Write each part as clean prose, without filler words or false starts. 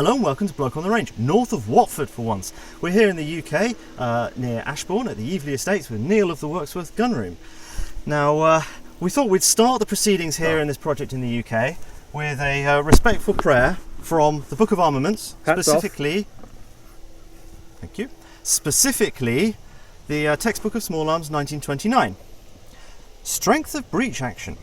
Hello and welcome to Bloke on the Range, north of Watford for once. We're here in the UK, near Ashbourne at the Eveleigh Estates with Neil of the Worksworth Gun Room. Now, we thought we'd start the proceedings here in this project in the UK with a respectful prayer from the Book of Armaments, specifically the Textbook of Small Arms 1929. Strength of breech action.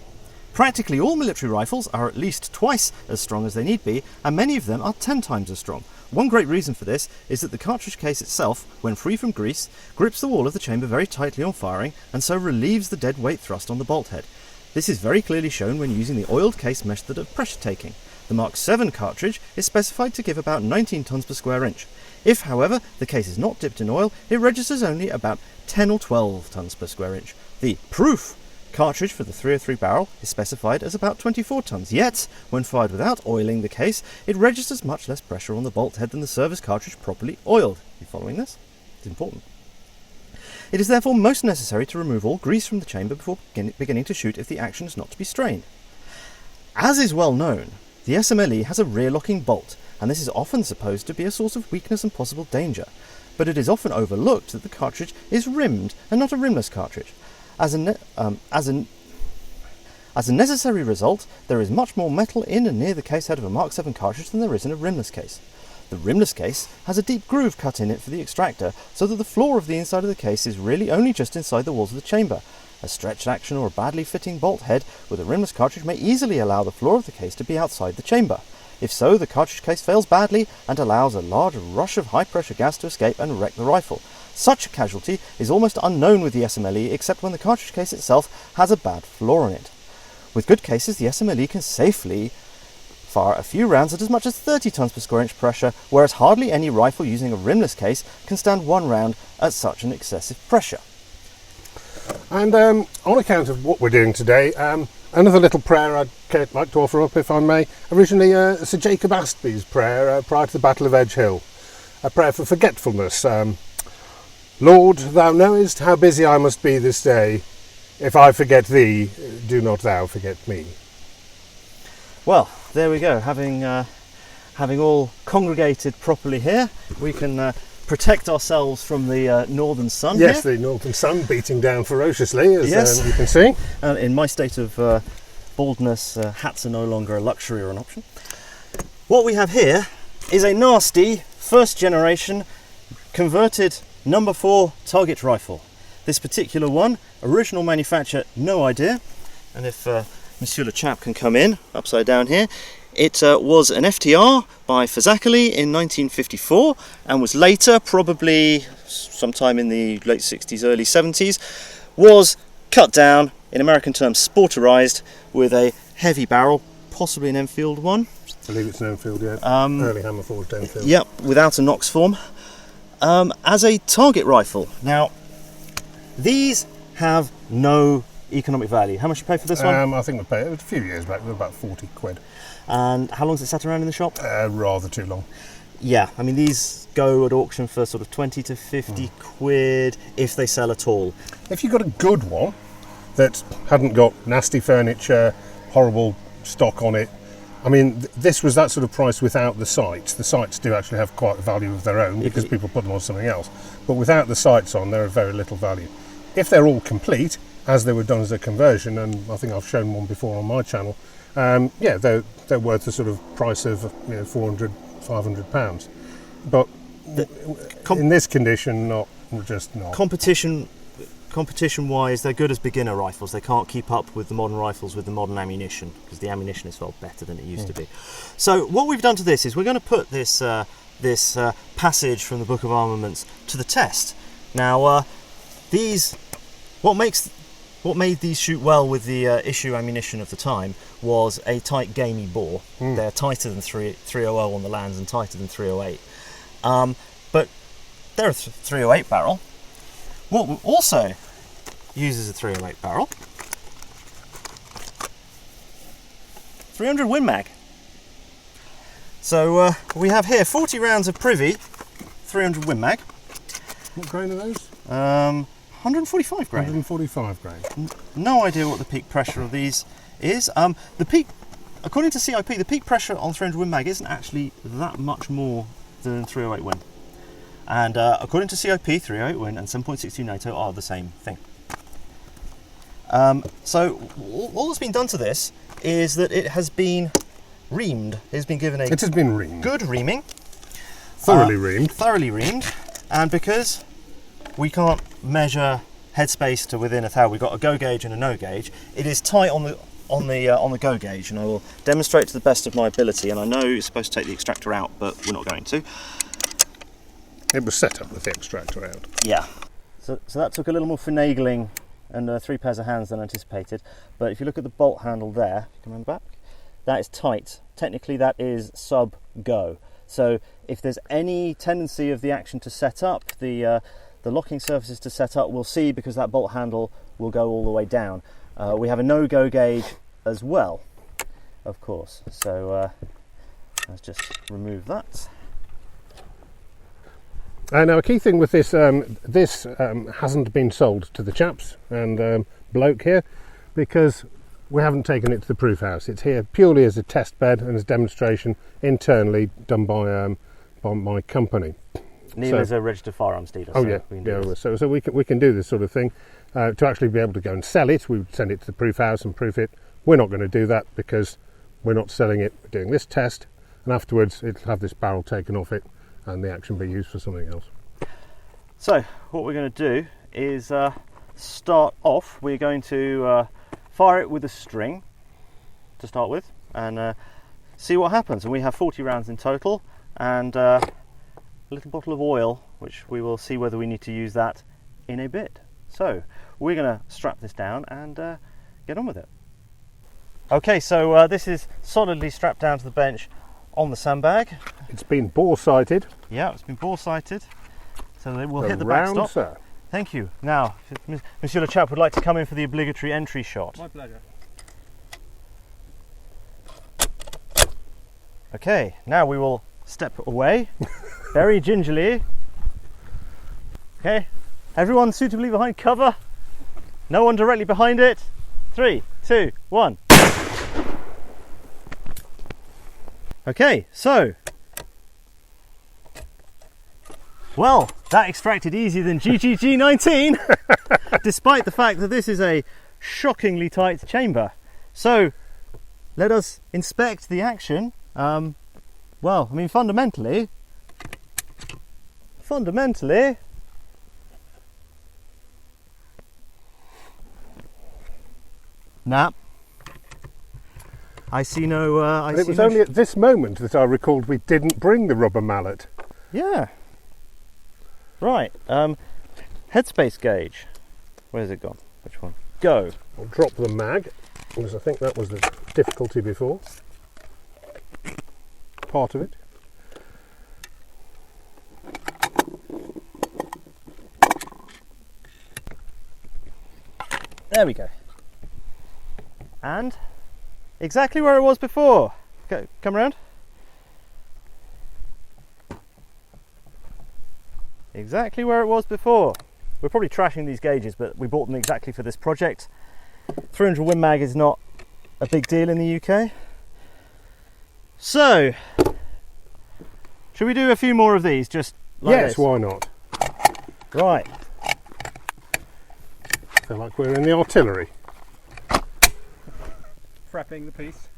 Practically all military rifles are at least twice as strong as they need be, and many of them are 10 times as strong. One great reason for this is that the cartridge case itself, when free from grease, grips the wall of the chamber very tightly on firing, and so relieves the dead weight thrust on the bolt head. This is very clearly shown when using the oiled case method of pressure taking. The Mark 7 cartridge is specified to give about 19 tons per square inch. If, however, the case is not dipped in oil, it registers only about 10 or 12 tons per square inch. The proof cartridge for the 303 barrel is specified as about 24 tons, yet when fired without oiling the case it registers much less pressure on the bolt head than the service cartridge properly oiled. Are you following this? It's important. It is therefore most necessary to remove all grease from the chamber before beginning to shoot if the action is not to be strained. As is well known, the SMLE has a rear locking bolt, and this is often supposed to be a source of weakness and possible danger, but it is often overlooked that the cartridge is rimmed and not a rimless cartridge. As a necessary result, there is much more metal in and near the case head of a Mark 7 cartridge than there is in a rimless case. The rimless case has a deep groove cut in it for the extractor, so that the floor of the inside of the case is really only just inside the walls of the chamber. A stretched action or a badly fitting bolt head with a rimless cartridge may easily allow the floor of the case to be outside the chamber. If so, the cartridge case fails badly and allows a large rush of high pressure gas to escape and wreck the rifle. Such a casualty is almost unknown with the SMLE except when the cartridge case itself has a bad floor on it. With good cases, the SMLE can safely fire a few rounds at as much as 30 tons per square inch pressure, whereas hardly any rifle using a rimless case can stand one round at such an excessive pressure. And on account of what we're doing today, another little prayer I'd like to offer up, if I may. Originally Sir Jacob Astby's prayer prior to the Battle of Edge Hill. A prayer for forgetfulness. Lord, thou knowest how busy I must be this day. If I forget thee, do not thou forget me. Well, there we go. Having all congregated properly here, we can protect ourselves from the northern sun. Yes, here. The northern sun beating down ferociously, as yes. You can see. In my state of baldness, hats are no longer a luxury or an option. What we have here is a nasty first generation converted No. 4 target rifle. This particular one, original manufacture, no idea. And if Monsieur Le Chap can come in, upside down here, it was an FTR by Fazakali in 1954 and was later, probably sometime in the late 60s, early 70s, was cut down, in American terms sporterized, with a heavy barrel, possibly an Enfield one. I believe it's an Enfield, yeah. Early hammer forged Enfield. Yep, without a Knox form. As a target rifle. Now, these have no economic value. How much did you pay for this one? I think we paid it a few years back, about 40 quid. And how long has it sat around in the shop? Rather too long. Yeah, I mean these go at auction for sort of 20 to 50 quid if they sell at all. If you got a good one that hadn't got nasty furniture, horrible stock on it, I mean, this was that sort of price without the sights. The sights do actually have quite a value of their own because people put them on something else. But without the sights on, they're of very little value. If they're all complete, as they were done as a conversion, and I think I've shown one before on my channel, yeah, they're worth the sort of price of 400, 500 pounds. But in this condition, just not. Competition-wise, they're good as beginner rifles. They can't keep up with the modern rifles with the modern ammunition because the ammunition is far better than it used to be. So what we've done to this is we're going to put this passage from the Book of Armaments to the test. Now, what made these shoot well with the issue ammunition of the time was a tight, gamey bore. They're tighter than 300 on the lands and tighter than 308. But they're a 308 barrel. What also uses a 308 barrel, 300 WinMag. So we have here 40 rounds of Privy, 300 WinMag. What grain are those? 145 grain. 145 grain. No idea what the peak pressure of these is. The peak according to CIP, the peak pressure on 300 WinMag isn't actually that much more than 308 Win. And according to CIP, 308 Win and 7.62 NATO are the same thing. So all that's been done to this is that it has been reamed. It has been given a It has been reamed. good reaming. Thoroughly reamed. Thoroughly reamed. And because we can't measure headspace to within a thou, we've got a go gauge and a no gauge, it is tight on the go gauge, and I will demonstrate to the best of my ability. And I know you're supposed to take the extractor out, but we're not going to. It was set up with the extractor out. Yeah. So that took a little more finagling and 3 pairs of hands than anticipated. But if you look at the bolt handle there, come on back, that is tight. Technically that is sub-go. So if there's any tendency of the action to set up, the locking surfaces to set up, we'll see, because that bolt handle will go all the way down. We have a no-go gauge as well, of course. So let's just remove that. Now, a key thing with this, this hasn't been sold to the chaps and bloke here, because we haven't taken it to the proof house. It's here purely as a test bed and as a demonstration internally done by my company. Neil is a registered firearms dealer. Oh, so yeah, we can do this. So we can do this sort of thing. To actually be able to go and sell it, we would send it to the proof house and proof it. We're not going to do that because we're not selling it. We're doing this test, and afterwards it'll have this barrel taken off it and the action be used for something else. So what we're going to do is start off. We're going to fire it with a string to start with and see what happens. And we have 40 rounds in total, and a little bottle of oil, which we will see whether we need to use that in a bit. So we're going to strap this down and get on with it. Okay, so this is solidly strapped down to the bench on the sandbag. It's been bore sighted. Yeah, it's been bore sighted, so that we'll hit the round, backstop. sir. Thank you. Now, if Monsieur Le Chap would like to come in for the obligatory entry shot. My pleasure. Okay, now we will step away very gingerly. Okay, everyone suitably behind cover. No one directly behind it. 3, 2, 1. Okay, so, well, that extracted easier than GGG19, despite the fact that this is a shockingly tight chamber. So, let us inspect the action. Well, I mean, fundamentally, nah. I see no. It was only at this moment that I recalled we didn't bring the rubber mallet. Yeah. Right. Headspace gauge. Where's it gone? Which one? Go. I'll drop the mag, because I think that was the difficulty before. Part of it. There we go. And exactly where it was before. Go, come around. Exactly where it was before. We're probably trashing these gauges, but we bought them exactly for this project. 300 WinMag is not a big deal in the UK. So, should we do a few more of these? Just like Yes, this? why not? Right. I feel like we're in the artillery. Prepping the piece.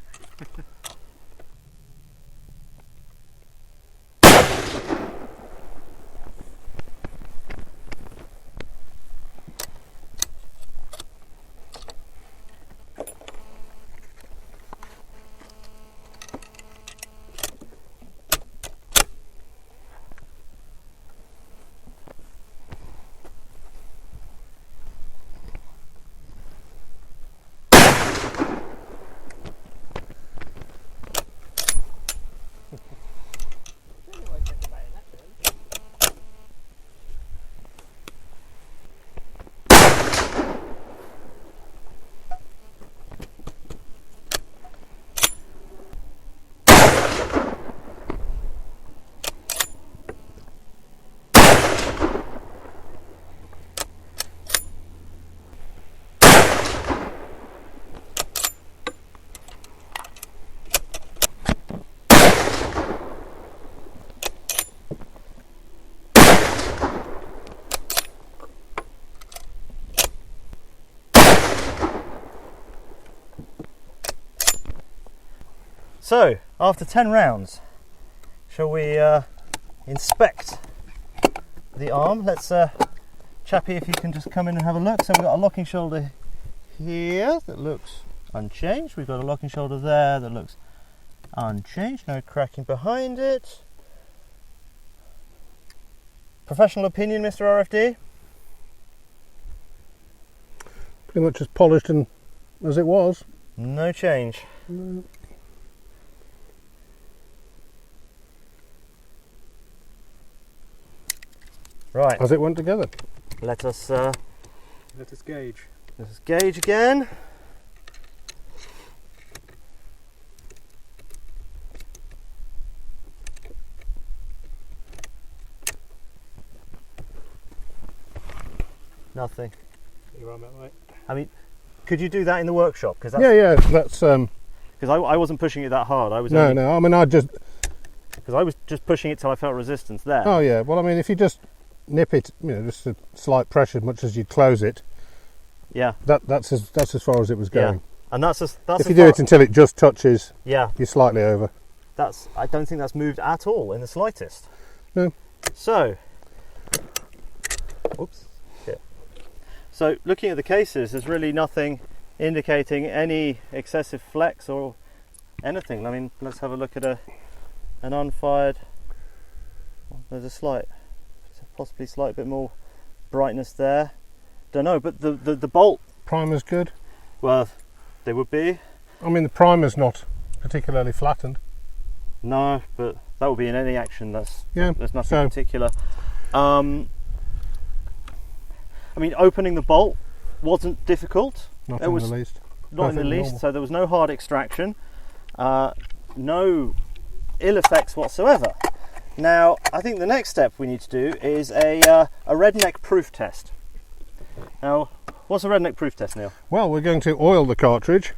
So, after 10 rounds, shall we inspect the arm? Let's, Chappie, if you can just come in and have a look. So we've got a locking shoulder here that looks unchanged. We've got a locking shoulder there that looks unchanged. No cracking behind it. Professional opinion, Mr. RFD? Pretty much as polished and as it was. No change. No. Right. As it went together. Let us gauge. let us gauge again. Nothing. You're on that, mate. I mean, could you do that in the workshop? Because Yeah, that's because I wasn't pushing it that hard. I was no. I mean, because I was just pushing it till I felt resistance there. oh yeah. Well, I mean, if you just nip it, just a slight pressure, much as you close it, Yeah, that's as far as it was going. and that's If you do it until it just touches, yeah, you're slightly over. I don't think that's moved at all in the slightest. No. So, oops. Yeah. So looking at the cases, there's really nothing indicating any excessive flex or anything. I mean, let's have a look at an unfired. There's a possibly slight bit more brightness there. Don't know, but the bolt. Primer's good. Well, they would be. I mean, the primer's not particularly flattened. No, but that would be in any action. There's nothing so- particular. I mean, opening the bolt wasn't difficult. Not It in was the least. Not in the Perfectly least. normal. So there was no hard extraction, no ill effects whatsoever. Now, I think the next step we need to do is a redneck proof test. Now, what's a redneck proof test, Neil? Well, we're going to oil the cartridge.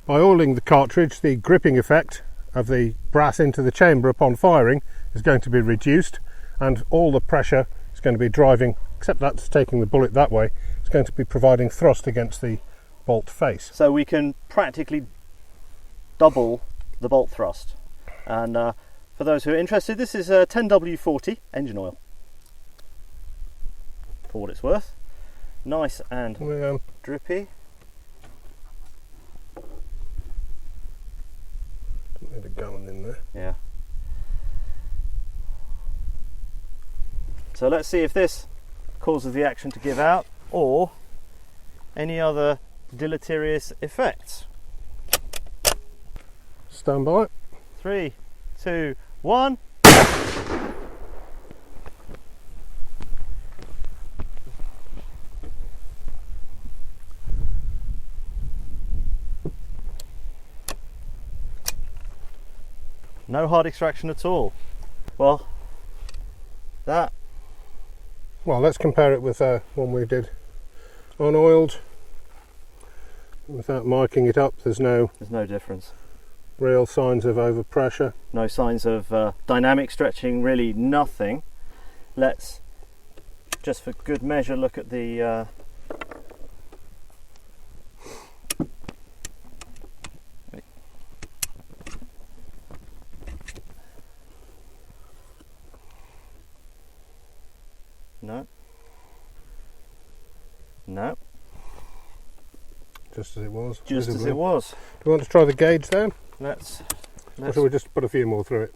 By oiling the cartridge, the gripping effect of the brass into the chamber upon firing is going to be reduced, and all the pressure is going to be driving, except that's taking the bullet that way, it's going to be providing thrust against the bolt face. So we can practically double the bolt thrust. And for those who are interested, this is 10W40 engine oil, for what it's worth. Nice and drippy. Need a gallon in there. Yeah. So let's see if this causes the action to give out or any other deleterious effects. Stand by. 3, 2, 1. No hard extraction at all. Well, that. Well, let's compare it with one we did unoiled. Without miking it up, there's no difference. real signs of overpressure. No signs of dynamic stretching, really nothing. Let's, just for good measure, look at the no, Just as it was. just as visibly. it was. Do you want to try the gauge then? Let's Or shall we just put a few more through it?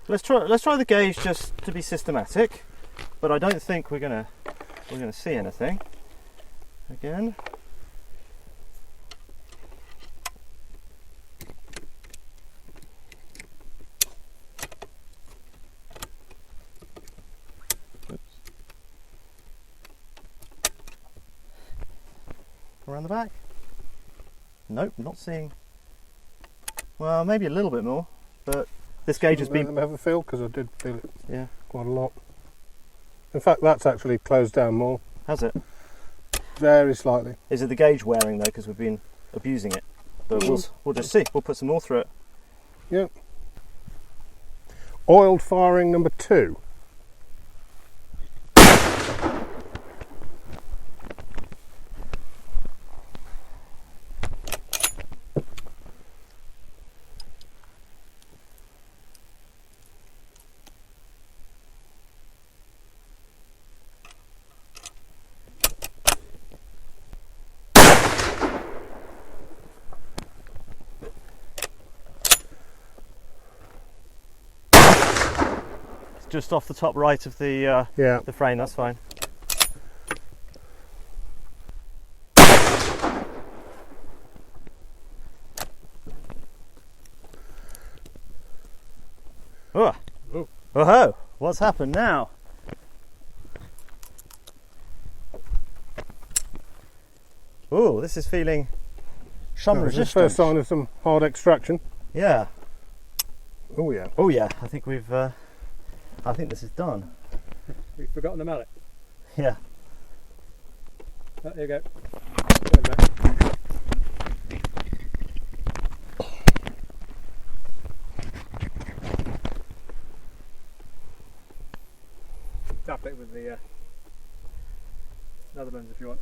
let's try the gauge just to be systematic, but I don't think we're gonna see anything again. Around the back? Nope, not seeing. Well, maybe a little bit more, but this gauge has Let been. me have a feel, because I did feel it Yeah, quite a lot. In fact, that's actually closed down more, has it? very slightly. Is it the gauge wearing though? Because we've been abusing it. But we'll just see. We'll put some more through it. Yep. Oiled firing number 2. just off the top right of the Yeah. the frame. That's fine. Oh, Oh. oh, what's happened now? Oh, this is feeling some This is the resistance. first sign of some hard extraction. Yeah. Oh yeah. Oh yeah. I think we've. I think this is done. We've forgotten the mallet. Yeah. Oh, there you go. Going back. Tap it with the Netherlands if you want.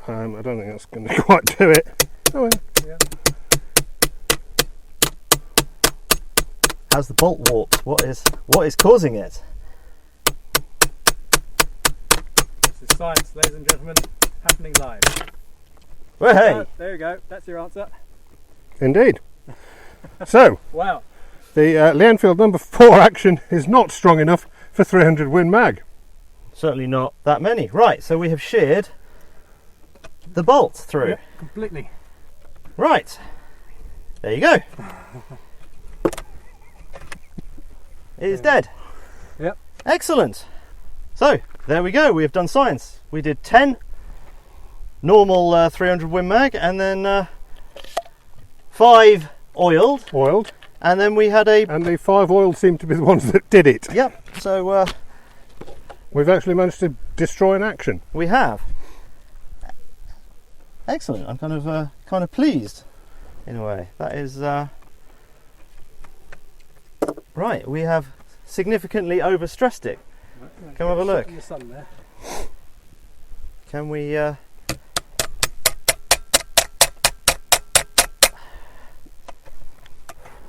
I don't think that's going to quite do it. Oh yeah. Yeah. How's the bolt warped? What is causing it? This is science, ladies and gentlemen, happening live. Well, hey. There you go. That's your answer. Indeed. So Wow. the Lee-Enfield No.4 action is not strong enough for 300 WinMag. Certainly not that many. Right. So we have sheared the bolt through. Yep, completely. Right. There you go. It is dead. Yep. Excellent. So there we go. We have done science. We did 10 normal 300 WinMag, and then 5 oiled, Oiled. and then we had a. And the 5 oiled seem to be the ones that did it. Yep. So We've actually managed to destroy an action. we have. Excellent. I'm kind of pleased in a way. That is right. We have significantly overstressed it. Right, Come have a look. In the sun there. Can we? A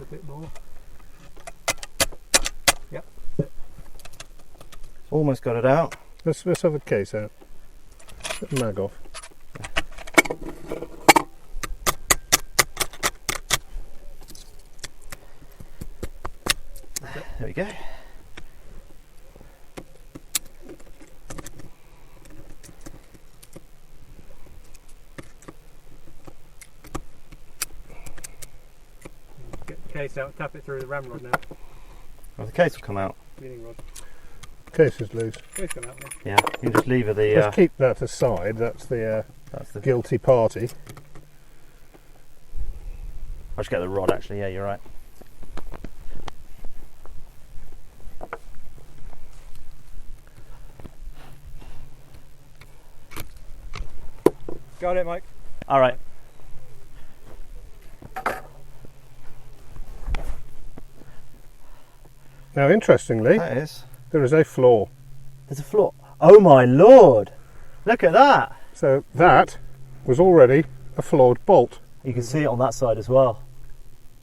bit more. Yep. Almost got it out. Let's have a case out. Get the mag off. There we go. Get the case out, tap it through the ramrod now. Well, the case will come out. Cleaning rod. Case is loose. Case come out now. Yeah, you can just lever the. Let's keep that aside. That's the That's the. guilty party. I'll just get the rod. Actually, yeah, you're right. Got it, Mike. All right. Now, interestingly, That is. there is a flaw. There's a flaw. Oh my lord! Look at that. So that was already a flawed bolt. You can see it on that side as well.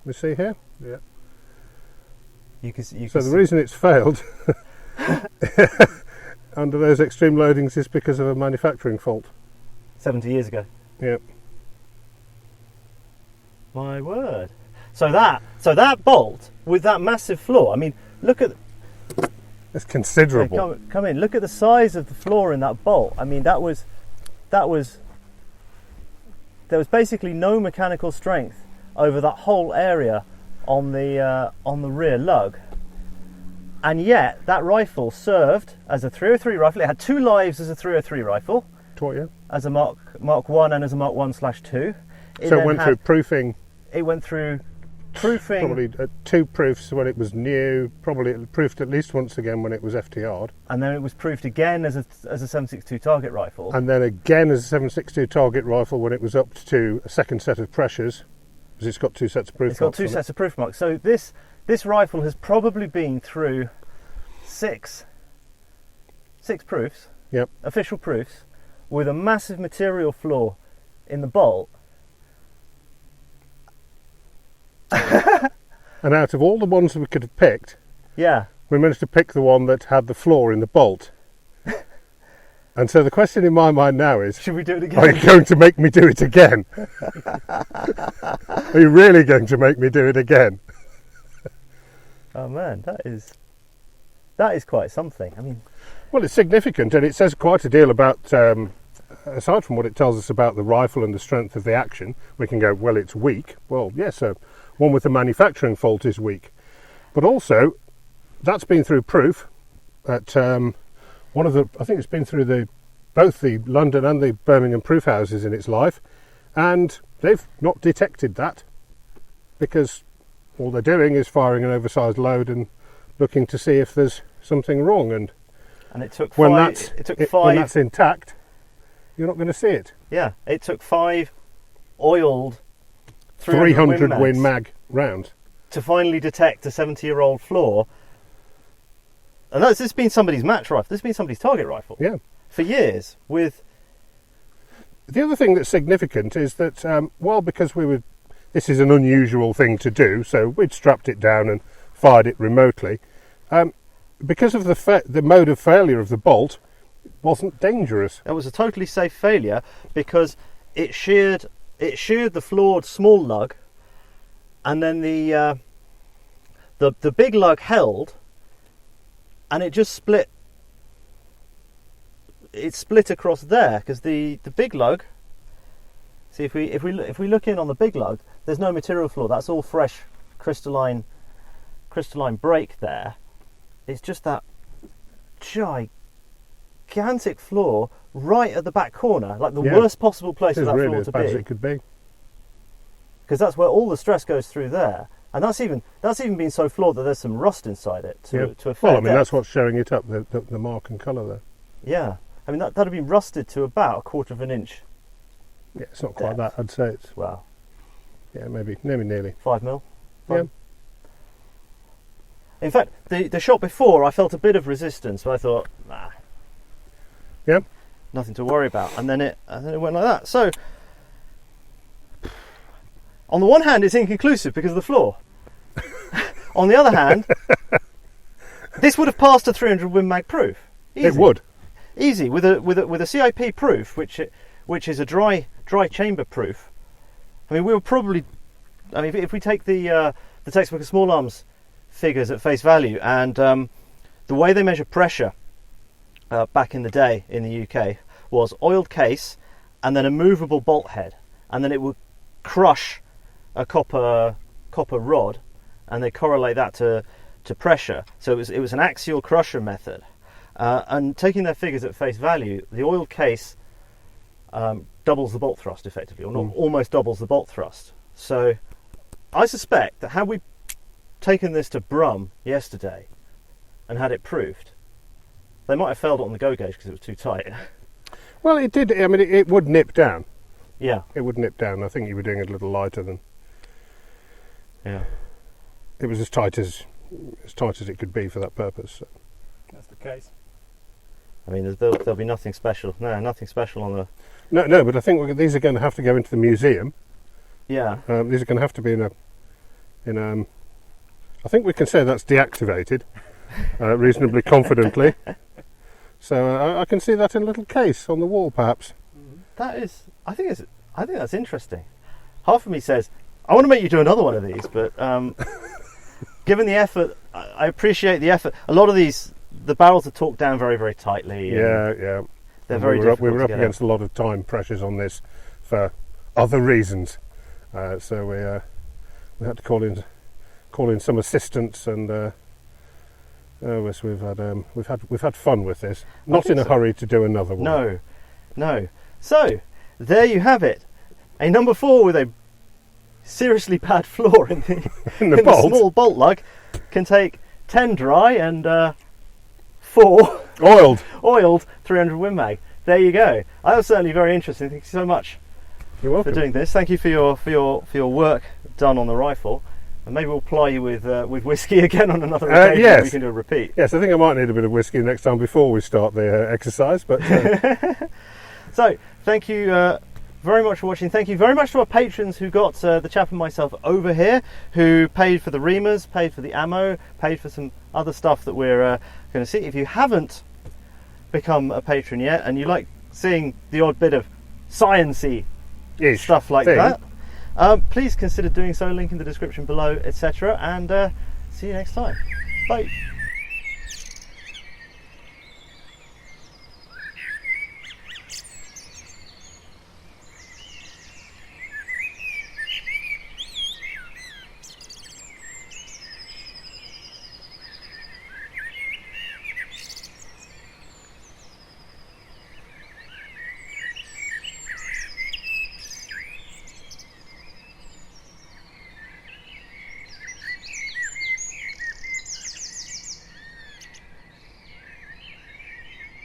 We see here. Yeah. You can. You So can the reason it's failed under those extreme loadings is because of a manufacturing fault. 70 years ago. Yep. My word. So that bolt with that massive flaw. I mean, look at. It's considerable. Come in. Look at the size of the flaw in that bolt. I mean, that was. There was basically no mechanical strength over that whole area on the rear lug, and yet that rifle served as a 303 rifle. It had 2 lives as a 303 rifle, Taught you. as a Mark 1 and as a Mark 1/2. So it went through proofing. It went through proofing. Probably 2 proofs when it was new. Probably it proofed at least once again when it was FTR'd. And then it was proofed again as a 7.62 target rifle. And then again as a 7.62 target rifle when it was up to a second set of pressures, because it's got 2 sets of proof It's got marks 2 on it. sets of proof marks. So this rifle has probably been through 6 proofs, Yep. official proofs, with a massive material flaw in the bolt. And out of all the ones that we could have picked, Yeah. we managed to pick the one that had the flaw in the bolt. And so the question in my mind now is, Should we do it are again? you going to make me do it again? Are you really going to make me do it again? Oh man, that is that is quite something. I mean, well, it's significant, and it says quite a deal about, aside from what it tells us about the rifle and the strength of the action. We can go, well, it's weak. Well, yes, one with a manufacturing fault is weak. But also, that's been through proof at one of the, I think it's been through both the London and the Birmingham proof houses in its life, and they've not detected that, because all they're doing is firing an oversized load and looking to see if there's something wrong. And it took when five. when that's intact, you're not going to see it. Yeah, it took 5 oiled 300 WinMags WinMag rounds to finally detect a 70-year-old flaw. And this has been somebody's match rifle. This has been somebody's target rifle. Yeah. For years. With the other thing that's significant is that, because this is an unusual thing to do, so we'd strapped it down and fired it remotely. Because of the mode of failure of the bolt, it wasn't dangerous. It was a totally safe failure because it sheared the floored small lug, and then the big lug held, and it just split. It split across there because the big lug. See, if we look in on the big lug, there's no material flaw. That's all fresh crystalline break there. It's just that gigantic flaw right at the back corner, like the worst possible place for that really flaw as to bad be. as it could be. Because that's where all the stress goes through there, and that's even been so flawed that there's some rust inside it to affect. Well, I mean, that's what's showing it up, the mark and colour there. Yeah, I mean that'd have been rusted to about 1/4 of an inch. Yeah, it's not quite that. I'd say it's maybe nearly 5 mil. Yeah. In fact, the shot before, I felt a bit of resistance, but I thought, nah. Yeah. Nothing to worry about, and then it went like that. So, on the one hand, it's inconclusive because of the flaw. On the other hand, this would have passed a 300 WinMag proof. Easy. It would. Easy with a CIP proof, which is a dry chamber proof. I mean, we were probably. I mean, if we take the textbook of small arms figures at face value, and the way they measure pressure back in the day in the UK was oiled case and then a movable bolt head, and then it would crush a copper rod, and they correlate that to pressure. So it was an axial crusher method, and taking their figures at face value, the oiled case doubles the bolt thrust effectively, or not, almost doubles the bolt thrust. So I suspect that had we taken this to Brum yesterday and had it proofed, they might have failed it on the go gauge because it was too tight. Well, it did. I mean, it would nip down. Yeah, it would nip down. I think you were doing it a little lighter than. Yeah, it was as tight as it could be for that purpose. So. That's the case. I mean, there'll be nothing special. No, nothing special on the. No, but I think these are going to have to go into the museum. Yeah. These are going to have to be in I think we can say that's deactivated reasonably confidently. So I can see that in a little case on the wall, perhaps. That is, I think that's interesting. Half of me says, I want to make you do another one of these, but given the effort, I appreciate the effort. A lot of these, the barrels are torqued down very, very tightly. Yeah. They're very difficult. We were up to get against a lot of time pressures on this for other reasons, so we had to call in some assistance, and yes, we've had fun with this. Not in a hurry to do another one. No. So there you have it. A number 4 with a seriously bad flaw in the bolt. Small bolt lug can take 10 dry and 4 oiled 300 WinMag. There you go. That was certainly very interesting. Thank you so much You're welcome. for doing this. Thank you for your work done on the rifle. And maybe we'll ply you with whiskey again on another occasion. Yes. We can do a repeat. Yes, I think I might need a bit of whiskey next time before we start the exercise. But So, thank you very much for watching. Thank you very much to our patrons who got the chap and myself over here, who paid for the reamers, paid for the ammo, paid for some other stuff that we're going to see. If you haven't become a patron yet, and you like seeing the odd bit of sciencey stuff like that, please consider doing so. Link in the description below, etc. And see you next time. Bye.